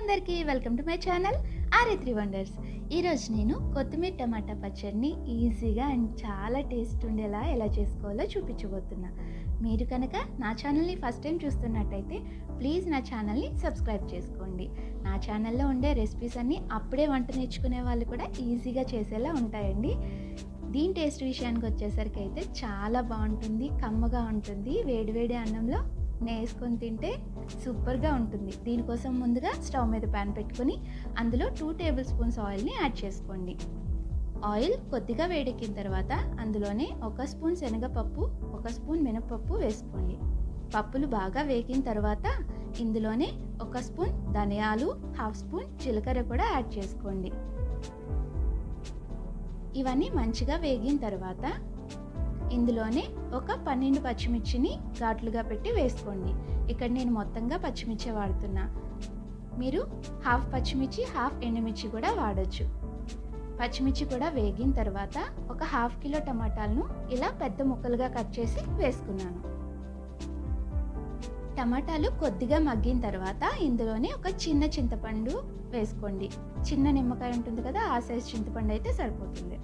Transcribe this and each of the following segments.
అందరికీ welcome to my channel ఆర్3 wonders. ఈరోజు నేను కొత్తిమీర టమాటా పచ్చడిని ఈజీగా అండ్ చాలా టేస్ట్ ఉండేలా ఎలా చేసుకోవాలో చూపించబోతున్నా. మీరు కనుక నా ఛానల్ని ఫస్ట్ టైం చూస్తున్నట్టయితే ప్లీజ్ నా ఛానల్ని సబ్స్క్రైబ్ చేసుకోండి. నా ఛానల్లో ఉండే రెసిపీస్ అన్నీ అప్పుడే వంట నేర్చుకునే వాళ్ళు కూడా ఈజీగా చేసేలా ఉంటాయండి. దీని టేస్ట్ విషయానికి వచ్చేసరికి అయితే చాలా బాగుంటుంది, కమ్మగా ఉంటుంది. వేడివేడి అన్నంలో వేసుకొని తింటే సూపర్గా ఉంటుంది. దీనికోసం ముందుగా స్టవ్ మీద ప్యాన్ పెట్టుకొని అందులో 2 టేబుల్ స్పూన్స్ ఆయిల్ని యాడ్ చేసుకోండి. ఆయిల్ కొద్దిగా వేడెక్కిన తర్వాత అందులోనే 1 స్పూన్ శనగపప్పు, 1 స్పూన్ మినపప్పు వేసుకోండి. పప్పులు బాగా వేగిన తర్వాత ఇందులోనే 1 స్పూన్ ధనియాలు, 1/2 స్పూన్ జీలకర్ర కూడా యాడ్ చేసుకోండి. ఇవన్నీ మంచిగా వేగిన తర్వాత ఇందులోనే ఒక 12 పచ్చిమిర్చిని ఘాట్లుగా పెట్టి వేసుకోండి. ఇక్కడ నేను మొత్తంగా పచ్చిమిర్చి వాడుతున్నా. మీరు 1/2 పచ్చిమిర్చి 1/2 ఎండుమిర్చి కూడా వాడచ్చు. పచ్చిమిర్చి కూడా వేగిన తర్వాత ఒక 1/2 కిలో టమాటాలను ఇలా పెద్ద ముక్కలుగా కట్ చేసి వేసుకున్నాను. టమాటాలు కొద్దిగా మగ్గిన తర్వాత ఇందులోనే ఒక చిన్న చింతపండు వేసుకోండి. చిన్న నిమ్మకాయ ఉంటుంది కదా, ఆ సైజు చింతపండు అయితే సరిపోతుంది.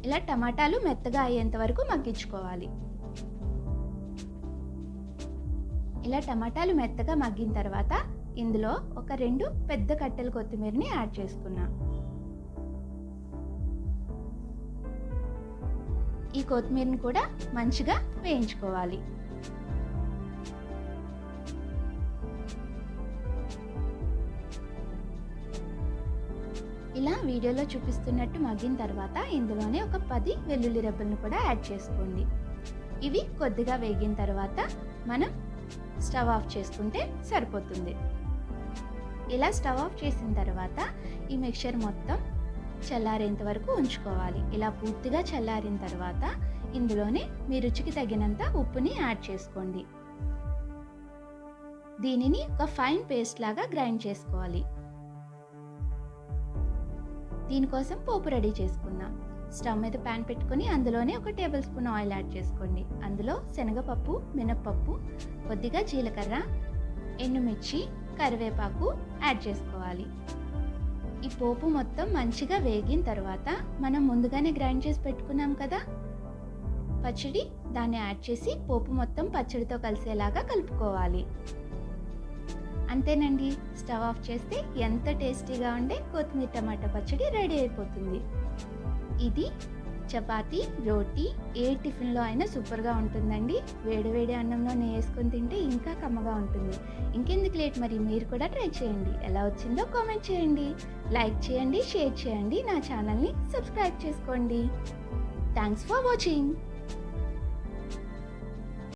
ఇలా టమాటాలు మెత్తగా అయ్యేంత వరకు మగ్గించుకోవాలి. ఇలా టమాటాలు మెత్తగా మగ్గిన తర్వాత ఇందులో ఒక 2 పెద్ద కట్టెల కొత్తిమీరని యాడ్ చేసుకున్నా. ఈ కొత్తిమీరని కూడా మంచిగా వేయించుకోవాలి. ఇలా వీడియోలో చూపిస్తున్నట్టు మగ్గిన తర్వాత ఇందులోనే ఒక 10 వెల్లుల్లి రెబ్బలను కూడా యాడ్ చేసుకోండి. ఇవి కొద్దిగా వేగిన తర్వాత మనం స్టవ్ ఆఫ్ చేసుకుంటే సరిపోతుంది. ఇలా స్టవ్ ఆఫ్ చేసిన తర్వాత ఈ మిక్చర్ మొత్తం చల్లారేంత వరకు ఉంచుకోవాలి. ఇలా పూర్తిగా చల్లారిన తర్వాత ఇందులోనే మీ రుచికి తగినంత ఉప్పుని యాడ్ చేసుకోండి. దీనిని ఒక ఫైన్ పేస్ట్ లాగా గ్రైండ్ చేసుకోవాలి. దీనికోసం పోపు రెడీ చేసుకుందాం. స్టవ్ మీద ప్యాన్ పెట్టుకొని అందులోనే ఒక టేబుల్ స్పూన్ ఆయిల్ యాడ్ చేసుకోండి. అందులో శనగపప్పు, మినప్పప్పు, కొద్దిగా జీలకర్ర, ఎండుమిర్చి, కరివేపాకు యాడ్ చేసుకోవాలి. ఈ పోపు మొత్తం మంచిగా వేగిన తర్వాత మనం ముందుగానే గ్రైండ్ చేసి పెట్టుకున్నాం కదా పచ్చడి, దాన్ని యాడ్ చేసి పోపు మొత్తం పచ్చడితో కలిసేలాగా కలుపుకోవాలి. అంతేనండి, స్టవ్ ఆఫ్ చేస్తే ఎంత టేస్టీగా ఉండే కొత్తిమీర టమాటా పచ్చడి రెడీ అయిపోతుంది. ఇది చపాతీ, రోటీ, ఏ టిఫిన్లో అయినా సూపర్గా ఉంటుందండి. వేడివేడి అన్నంలో వేసుకొని తింటే ఇంకా కమ్మగా ఉంటుంది. ఇంకెందుకు లేట్, మరి మీరు కూడా ట్రై చేయండి. ఎలా వచ్చిందో కామెంట్ చేయండి, లైక్ చేయండి, షేర్ చేయండి, నా ఛానల్ని సబ్స్క్రైబ్ చేసుకోండి. Thanks for watching.